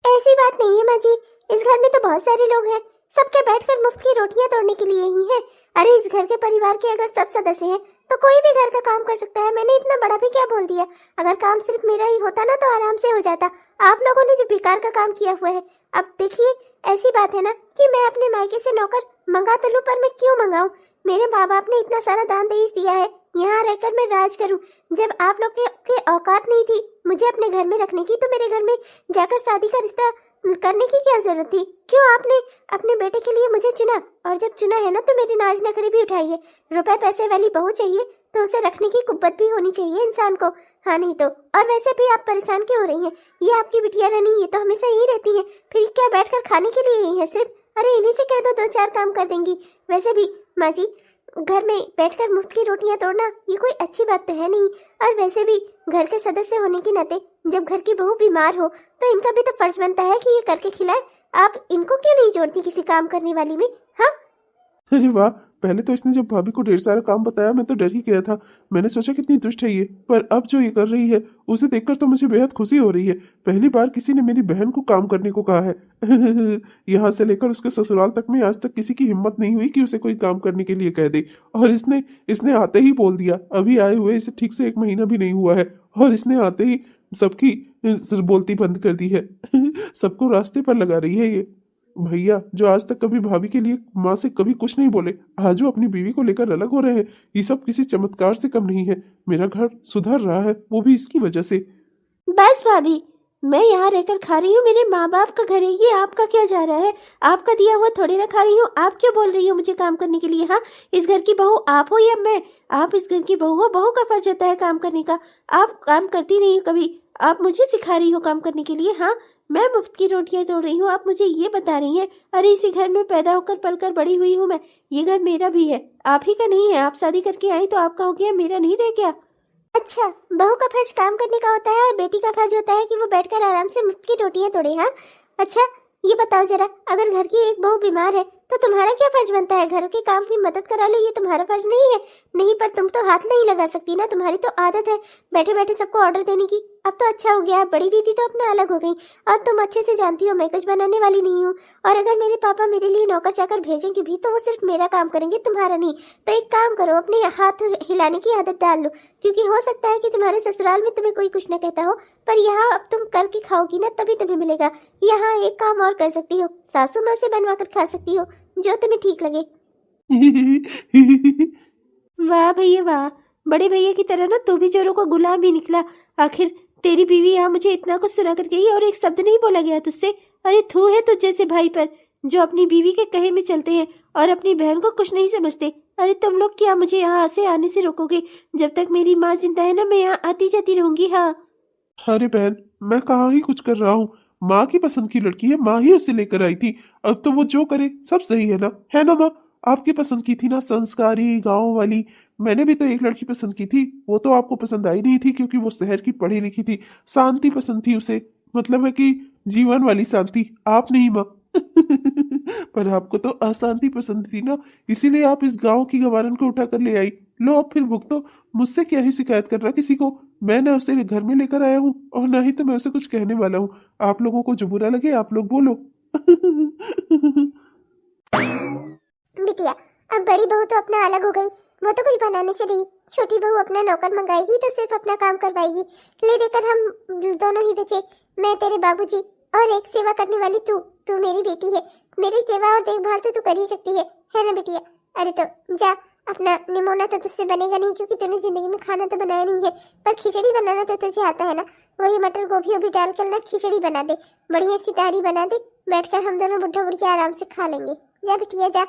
ऐसी बात नहीं है माँ जी। इस घर में तो बहुत सारे लोग हैं, सबके बैठकर मुफ्त की रोटियां तोड़ने के लिए ही है। अरे इस घर के परिवार के अगर सब सदस्य हैं तो कोई भी घर का काम कर सकता है। मैंने इतना बड़ा भी क्या बोल दिया? अगर काम सिर्फ मेरा ही होता ना तो आराम से हो जाता। आप लोगों ने जो बेकार का काम किया हुआ है। अब देखिए, ऐसी बात है ना कि मैं अपने मायके से नौकर मंगा तो लूं, पर मैं क्यों मंगाऊं? मेरे माँ बाप ने इतना सारा दान दहेज दिया है, यहाँ रहकर मैं राज करूं। जब आप लोग के औकात नहीं थी मुझे अपने घर में रखने की, तो मेरे घर में जाकर शादी का रिश्ता करने की क्या जरूरत थी? क्यों आपने अपने बेटे के लिए मुझे चुना? और जब चुना है ना तो मेरी नाज नखरे भी उठाइए। रुपए पैसे वाली बहू चाहिए तो उसे रखने की कुब्बत भी होनी चाहिए इंसान को। हाँ नहीं तो। और वैसे भी आप परेशान क्यों हो रही हैं? ये आपकी बिटिया रानी, ये तो हमेशा यही रहती हैं। फिर क्या बैठकर खाने के लिए यही है सिर्फ? अरे इन्हीं से कह दो, दो चार काम कर देंगी। वैसे भी माँ जी, घर में बैठकर मुफ्त की रोटियां तोड़ना ये कोई अच्छी बात तो है नहीं। और वैसे भी घर के सदस्य होने के नाते जब घर की बहू बीमार हो तो इनका भी तो फर्ज बनता है कि ये करके खिलाए। आप इनको क्यों नहीं जोड़ती किसी काम करने वाली में? हाँ, अरे वाह, पहले तो इसने जब भाभी को ढेर सारा काम बताया मैं तो डर ही गया था। मैंने सोचा कितनी दुष्ट है ये, पर अब जो ये कर रही है उसे देखकर तो मुझे बेहद खुशी हो रही है। पहली बार किसी ने मेरी बहन को काम करने को कहा है। यहाँ से लेकर उसके ससुराल तक में आज तक किसी की हिम्मत नहीं हुई कि उसे कोई काम करने के लिए कह दे, और इसने आते ही बोल दिया। अभी आए हुए इसे ठीक से 1 महीना भी नहीं हुआ है, और इसने आते ही सबकी बोलती बंद कर दी है। सबको रास्ते पर लगा रही है ये। भैया जो आज तक कभी भाभी के लिए माँ से कभी कुछ नहीं बोले, आज वो अपनी बीवी को लेकर अलग हो रहे हैं। ये सब किसी चमत्कार से कम नहीं है। मेरा घर सुधर रहा है, वो भी इसकी वजह से। बस भाभी, मैं यहाँ रहकर खा रही हूँ, मेरे माँ बाप का घर है ये, आपका क्या जा रहा है? आपका दिया हुआ थोड़ी ना खा रही हूँ। आप क्यों बोल रही हो मुझे काम करने के लिए? हाँ, इस घर की बहू आप हो या मैं? आप इस घर की बहू हो, बहू का फर्ज होता है काम करने का। आप काम करती नहीं हो कभी, आप मुझे सिखा रही हो काम करने के लिए। हाँ, मैं मुफ्त की रोटियां तोड़ रही हूँ, आप मुझे ये बता रही हैं? अरे इसी घर में पैदा होकर पलकर बड़ी हुई हूँ मैं, ये घर मेरा भी है, आप ही का नहीं है। आप शादी करके आई तो आपका हो गया, मेरा नहीं रह गया। अच्छा, बहू का फर्ज काम करने का होता है और बेटी का फर्ज होता है कि वो बैठकर आराम से मुफ्त की रोटियां तोड़े। हाँ, अच्छा ये बताओ जरा, अगर घर की एक बहू बीमार है तो तुम्हारा क्या फर्ज बनता है? घर के काम की मदद करा लो, ये तुम्हारा फर्ज नहीं है? नहीं, पर तुम तो हाथ नहीं लगा सकती ना, तुम्हारी तो आदत है बैठे बैठे सबको ऑर्डर देने की। अब तो अच्छा हो गया, बड़ी दीदी तो अपना अलग हो गई और तुम अच्छे से जानती हो मैं कुछ बनाने वाली नहीं हूँ। और अगर मेरे पापा मेरे लिए नौकर चाकर भेजेंगे भी तो वो सिर्फ मेरा काम करेंगे, तुम्हारा नहीं। तो एक काम करो, अपने हाथ हिलाने की आदत डाल लो, क्योंकि हो सकता है कि तुम्हारे ससुराल में तुम्हें कोई कुछ न कहता हो, पर यहाँ अब तुम करके खाओगी ना तभी तुम्हें मिलेगा। यहाँ एक काम और कर सकती हो, सासू माँ से बनवा कर खा सकती हो, जो तुम्हें ठीक लगे। वाह भैया वाह, बड़े भैया की तरह ना तू भी चोरों का गुलाम ही निकला। आखिर तेरी बीवी यहाँ मुझे इतना कुछ सुना कर गई और एक शब्द नहीं बोला गया तुझसे। अरे थू है तुझ जैसे भाई पर, जो अपनी बीवी के कहे में चलते हैं और अपनी बहन को कुछ नहीं समझते। अरे तुम लोग क्या मुझे यहाँ से आने से रोकोगे? जब तक मेरी माँ जिंदा है ना, मैं यहाँ आती जाती रहूंगी। हाँ अरे बहन, मैं कहाँ ही कुछ कर रहा हूँ। माँ की पसंद की लड़की है, माँ ही उसे लेकर आई थी। अब तो वो जो करे सब सही है ना माँ? आपकी पसंद की थी ना, संस्कारी गांव वाली। मैंने भी तो एक लड़की पसंद की थी, वो तो आपको पसंद आई नहीं थी क्योंकि वो शहर की पढ़ी लिखी थी। शांति पसंद थी उसे, मतलब है कि जीवन वाली शांति। आप नहीं माँ। पर आपको तो अशांति पसंद थी ना, इसीलिए आप इस गांव की गवारन को उठा कर ले आई। लो अब फिर भुगतो। मुझसे क्या ही शिकायत कर रहा किसी को? मैं ना उसे घर में लेकर आया हूँ और ना ही तो मैं उसे कुछ कहने वाला हूँ। आप लोगों को जो बुरा लगे आप लोग बोलो। बिटिया, अब बड़ी बहू तो अपना अलग हो गई, वो तो कुछ बनाने से नहीं। छोटी बहू अपना नौकर मंगाएगी तो सिर्फ अपना काम करवाएगी। ले देकर हम दोनों ही बचे, मैं तेरे बाबूजी और एक सेवा करने वाली तू। तू मेरी बेटी है, मेरी सेवा और देखभाल तो तू कर ही सकती है ना बिटिया? अरे तो जा, अपना निमोना तो तुझसे बनेगा नहीं क्योंकि तूने जिंदगी में खाना तो बनाया नहीं है, पर खिचड़ी बनाना तो तुझे आता है ना। वही मटर गोभी भी डाल कर ना खिचड़ी बना दे, बढ़िया सी तारी बना दे, बैठकर हम दोनों बुढ़ा बुढ़िया आराम से खा लेंगे। जा बिटिया जा।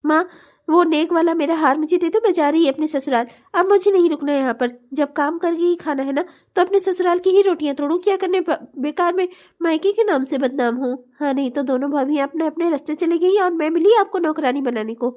माँ, वो नेक वाला मेरा हार मुझे दे दो, मैं जा रही है अपने ससुराल। अब मुझे नहीं रुकना है यहाँ पर। जब काम करके ही खाना है ना तो अपने ससुराल की ही रोटियां तोड़ूं। क्या करने बेकार में मायके के नाम से बदनाम हूँ। हाँ, नहीं तो दोनों भाभी अपने अपने रास्ते चली गई और मैं मिली आपको नौकरानी बनाने को।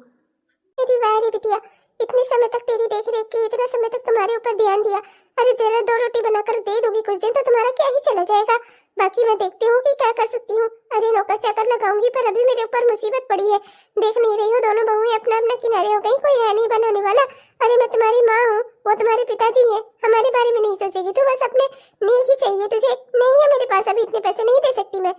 मेरी वाह रे बिटिया, इतने समय तक तेरी देख रेख की, इतना समय तक तुम्हारे ऊपर ध्यान दिया। अरे तेरा 2 रोटी बनाकर दे दूंगी कुछ दिन तो तुम्हारा क्या ही चला जाएगा। बाकी मैं देखती हूँ कि क्या कर सकती हूँ। अरे नौकर चाकर लगाऊंगी, पर अभी मेरे ऊपर मुसीबत पड़ी है। देख नहीं रही हो, दोनों बहुएं अपना अपना किनारे हो गई, कोई है नहीं बनाने वाला। अरे मैं तुम्हारी माँ हूँ, वो तुम्हारे पिताजी है, हमारे बारे में नहीं सोचेगी तू। बस अपने नेक ही चाहिए तुझे। नहीं है मेरे पास अभी इतने पैसे, नहीं दे सकती मैं।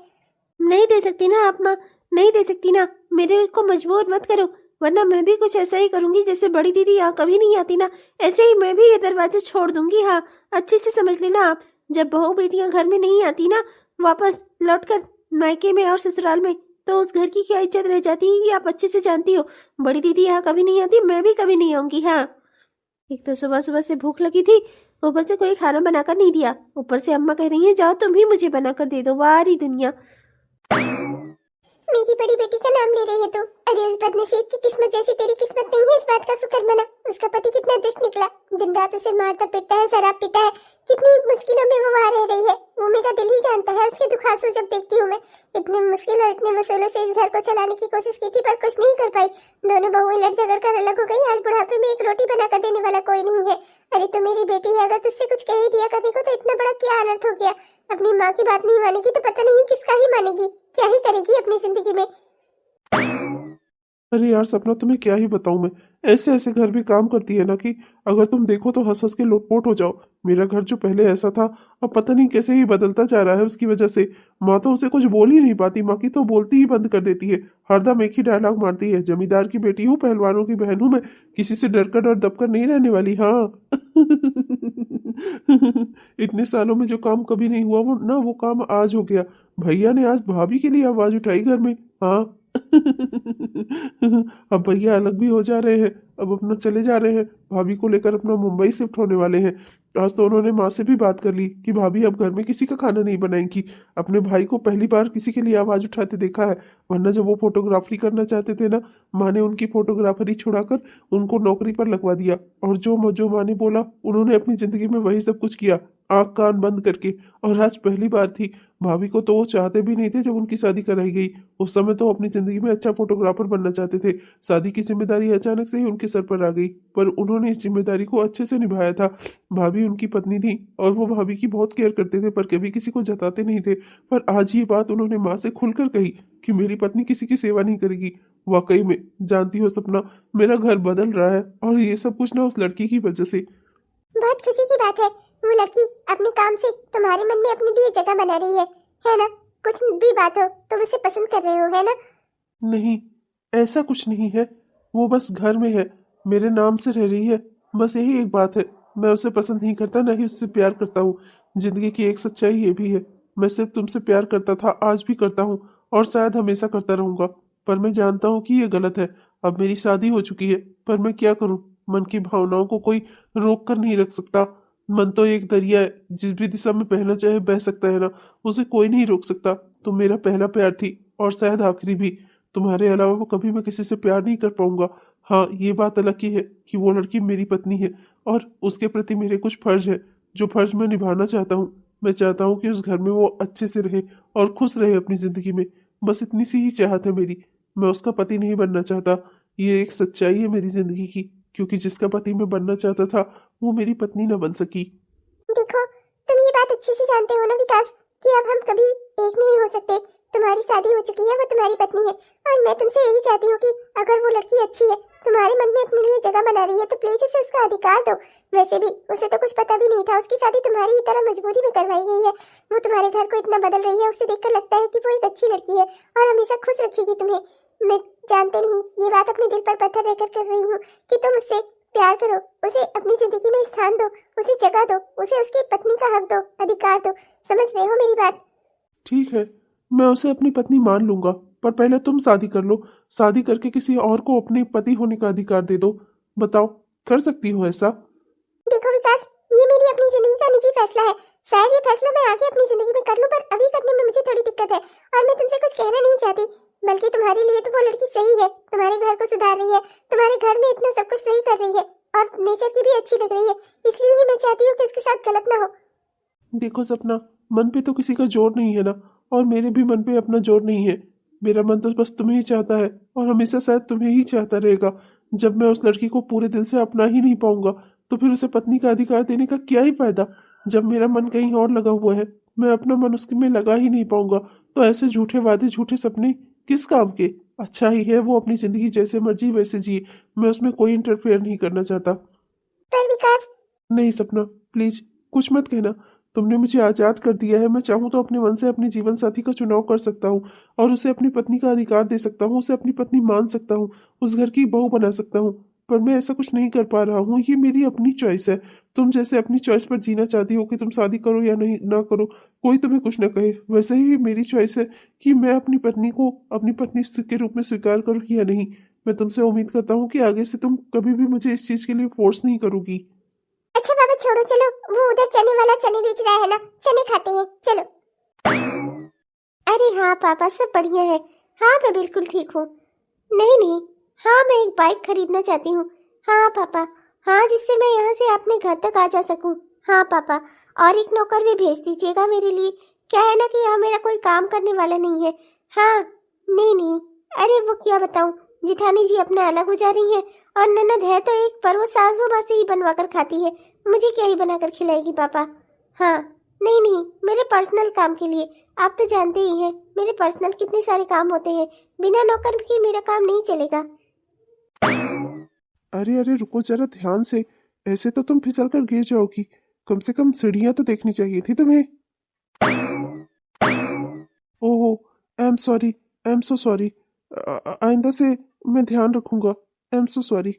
नहीं दे सकती ना आप माँ, नहीं दे सकती ना। मेरे को मजबूर मत करो, वरना मैं भी कुछ ऐसा ही करूंगी जैसे बड़ी दीदी यहाँ कभी नहीं आती ना, ऐसे ही मैं भी ये दरवाजा छोड़ दूंगी। हाँ, अच्छे से समझ लेना आप। जब बहू बेटियां घर में नहीं आती ना, वापस लौटकर मायके में और ससुराल में, तो उस घर की क्या इज्जत रह जाती है ये आप अच्छे से जानती हो। बड़ी दीदी यहाँ कभी नहीं आती, मैं भी कभी नहीं आऊंगी। हाँ, एक तो सुबह सुबह से भूख लगी थी, ऊपर से कोई खाना बनाकर नहीं दिया, ऊपर से अम्मा कह रही है जाओ तुम ही मुझे बनाकर दे दो। वारी दुनिया। मेरी बड़ी बेटी का नाम ले रही है तू? अरे उस बदनसीब की किस्मत जैसी तेरी किस्मत नहीं है, इस बात का शुक्र मना। उसका पति कितना दुष्ट निकला, दिन रात उसे मारता पीटता है, शराब पीता है, कितनी मुश्किलों में वो वहाँ रह रही है। वो मेरा दिल ही जानता है। उसके दुख आंसू जब देखती हूँ मैं, इतने मुश्किल और इतने वसूलों से इस घर को चलाने की कोशिश की थी पर कुछ नहीं कर पाई। दोनों बहुएं लड़ झगड़ कर अलग हो गई। आज बुढ़ापे में एक रोटी बनाकर देने वाला कोई नहीं है। अरे तो मेरी बेटी है, अगर तुझसे कुछ कह ही दिया करने को तो इतना बड़ा क्या अनर्थ हो गया। अपनी माँ की बात नहीं मानेगी तो पता नहीं किसका ही मानेगी, क्या ही करेगी अपनी जिंदगी में। अरे यार सपना, तुम्हें क्या ही बताऊं मैं। ऐसे ऐसे घर भी काम करती है ना कि अगर तुम देखो तो हंस हंस के लोटपोट हो जाओ। मेरा घर जो पहले ऐसा था अब पता नहीं कैसे ही बदलता जा रहा है उसकी वजह से। माँ तो उसे कुछ बोल ही नहीं पाती, माँ की तो बोलती ही बंद कर देती है। हरदम एक ही डायलॉग मारती है, जमींदार की बेटी हूँ, पहलवानों की बहन हूँ मैं, किसी से डरकर और दबकर नहीं रहने वाली। हाँ। इतने सालों में जो काम कभी नहीं हुआ वो ना, वो काम आज हो गया। भैया ने आज भाभी के लिए आवाज उठाई घर में। हाँ। अब भैया अलग भी हो जा रहे हैं, अब अपना चले जा रहे हैं, भाभी को लेकर अपना मुंबई शिफ्ट होने वाले हैं। आज तो उन्होंने माँ से भी बात कर ली कि भाभी अब घर में किसी का खाना नहीं बनाएंगी। अपने भाई को पहली बार किसी के लिए आवाज उठाते देखा है, वरना जब वो फोटोग्राफरी करना चाहते थे ना, माँ ने उनकी फोटोग्राफरी छुड़ाकर उनको नौकरी पर लगवा दिया। और जो माँ ने बोला उन्होंने अपनी जिंदगी में वही सब कुछ किया, आँख कान बंद करके। और आज पहली बार थी, भाभी को तो वो चाहते भी नहीं थे जब उनकी शादी कराई गई। उस समय तो अपनी जिंदगी में अच्छा फोटोग्राफर बनना चाहते थे। शादी की जिम्मेदारी अचानक से ही उनके सर पर आ गई, पर उन्होंने इस जिम्मेदारी को अच्छे से निभाया था। भाभी उनकी पत्नी थी और वो भाभी की बहुत केयर करते थे, पर कभी किसी को जताते नहीं थे। पर आज ये बात उन्होंने माँ से खुलकर कही कि मेरी पत्नी किसी की सेवा नहीं करेगी। वाकई में जानती हो सपना, मेरा घर बदल रहा है, और ये सब कुछ ना उस लड़की की वजह से। बहुत खुशी की बात है, वो लड़की अपने काम से तुम्हारे मन में अपने लिए जगह बना रही है ना? कुछ भी बात हो तुम उसे पसंद कर रहे हो, है ना? नहीं, ऐसा कुछ नहीं है। वो बस घर में है, मेरे नाम से रह रही है, बस यही एक बात है। मैं उसे पसंद नहीं करता, ना ही उससे प्यार करता हूँ। जिंदगी की एक सच्चाई ये भी है, मैं सिर्फ तुमसे प्यार करता था, आज भी करता हूँ, और शायद हमेशा करता रहूंगा। पर मैं जानता हूँ कि ये गलत है। अब मेरी शादी हो चुकी है, पर मैं क्या करूँ? मन की भावनाओं को कोई रोक कर नहीं रख सकता। मन तो एक दरिया है, जिस भी दिशा में बहना चाहे बह सकता है ना, उसे कोई नहीं रोक सकता। तुम मेरा पहला प्यार थी, और शायद आखिरी भी। तुम्हारे अलावा वो कभी मैं किसी से प्यार नहीं कर पाऊंगा। हाँ, ये बात अलग की है कि वो लड़की मेरी पत्नी है, और उसके प्रति मेरे कुछ फर्ज है, जो फर्ज मैं निभाना चाहता हूँ। मैं चाहता हूँ कि उस घर में वो अच्छे से रहे और खुश रहे अपनी जिंदगी में। बस इतनी सी ही चाहत है मेरी। मैं उसका पति नहीं बनना चाहता। ये एक सच्चाई है मेरी जिंदगी की, क्योंकि जिसका पति मैं बनना चाहता था वो मेरी पत्नी न बन सकी। देखो, तुम ये बात अच्छे से जानते हो ना विकास, कि अब हम कभी एक नहीं हो सकते। तुम्हारी शादी हो चुकी है, वो तुम्हारी पत्नी है, और मैं तुमसे यही चाहती हूँ कि अगर वो लड़की अच्छी है, तुम्हारे मन में अपने लिए जगह बना रही है, तो प्लीज उसे उसका अधिकार दो। वैसे भी उसे तो कुछ पता भी नहीं था, उसकी शादी तुम्हारी ही तरह मजबूरी में करवाई गई है। वो तुम्हारे घर को इतना बदल रही है, उसे देखकर लगता है कि वो एक अच्छी लड़की है और हमेशा खुश रखेगी तुम्हें। मैं जानते नहीं ये बात अपने दिल पर पत्थर रहकर कर रही हूँ कि तुम उससे प्यार करो, उसे अपनी जिंदगी में स्थान दो, उसे जगह दो, उसे उसकी पत्नी का हक दो, अधिकार दो। समझ रहे हो मेरी बात? ठीक है, मैं उसे अपनी पत्नी मान लूंगा, पर पहले तुम शादी कर लो। शादी करके किसी और को अपने पति होने का अधिकार दे दो। बताओ, कर सकती हो ऐसा? देखो विकास, ये मेरी अपनी जिंदगी का निजी फैसला है। शायद ये फैसला मैं आगे अपनी जिंदगी में कर लूं, पर अभी करने में मुझे थोड़ी दिक्कत है, और मैं तुमसे कुछ कहना नहीं चाहती। बल्कि तुम्हारे लिए तो वो लड़की सही है, तुम्हारे घर को सुधार रही है, तुम्हारे घर में इतना सब कुछ सही कर रही है, और नेचर की भी अच्छी लग रही है। इसलिए ही मैं चाहती हूँ कि उसके साथ गलत ना हो। देखो सपना, मन पे तो किसी का जोर नहीं है ना, और मेरे भी मन पे अपना जोर नहीं है। मेरा मन तो बस तुम्हें ही चाहता है, और हमेशा शायद तुम्हें ही चाहता रहेगा। जब मैं उस लड़की को पूरे दिल से अपना ही नहीं पाऊंगा, तो फिर उसे पत्नी का अधिकार देने का क्या ही फायदा? जब मेरा मन कहीं और लगा हुआ है, मैं अपना मन उसके में लगा ही नहीं पाऊंगा, तो ऐसे झूठे वादे, झूठे सपने किस काम के? अच्छा ही है वो अपनी जिंदगी जैसे मर्जी वैसे जिए, मैं उसमें कोई इंटरफेयर नहीं करना चाहता। पर विकास, नहीं सपना, प्लीज कुछ मत कहना। तुमने मुझे आजाद कर दिया है। मैं चाहूँ तो अपने मन से अपने जीवन साथी का चुनाव कर सकता हूँ, और उसे अपनी पत्नी का अधिकार दे सकता हूँ, उसे अपनी पत्नी मान सकता हूँ, उस घर की बहू बना सकता हूँ। पर मैं ऐसा कुछ नहीं कर पा रहा हूँ। ये मेरी अपनी चॉइस है। तुम जैसे अपनी चॉइस पर जीना चाहती हो कि तुम शादी करो या नहीं ना करो, कोई तुम्हें कुछ ना कहे, वैसे ही मेरी चॉइस है कि मैं अपनी पत्नी को अपनी पत्नी के रूप में स्वीकार करूँ या नहीं। मैं तुमसे उम्मीद करता हूँ कि आगे से तुम कभी भी मुझे इस चीज के लिए फोर्स नहीं करोगी। अच्छा बाबा छोड़ो, चलो, वो उधर चने वाला चने बेच रहा है ना, चने खाते हैं, चलो। अरे हाँ पापा, सब बढ़िया है। हाँ मैं बिल्कुल ठीक हूँ। नहीं नहीं, हाँ मैं एक बाइक खरीदना चाहती हूँ। हाँ पापा, हाँ, जिससे मैं यहाँ से अपने घर तक आ जा सकूँ। हाँ पापा, और एक नौकर भी भेज दीजिएगा मेरे लिए। क्या है ना कि यहाँ मेरा कोई काम करने वाला नहीं है। हाँ, नहीं नहीं, अरे वो क्या बताऊँ, जिठानी जी अपना अलग हो जा रही है, और ननद है तो एक, पर वो सासू माँ से ही बनवा कर खाती है, मुझे क्या ही बनाकर खिलाएगी पापा। हाँ, नहीं नहीं, मेरे पर्सनल काम के लिए। आप तो जानते ही हैं मेरे पर्सनल कितने सारे काम होते हैं, बिना नौकर के मेरा काम नहीं चलेगा। अरे अरे रुको जरा ध्यान से, ऐसे तो तुम फिसल कर गिर जाओगी। कम से कम सीढ़ियां तो देखनी चाहिए थी तुम्हें। ओहो, I am sorry, I am so sorry. आइंदा से मैं ध्यान रखूंगा। I am so sorry.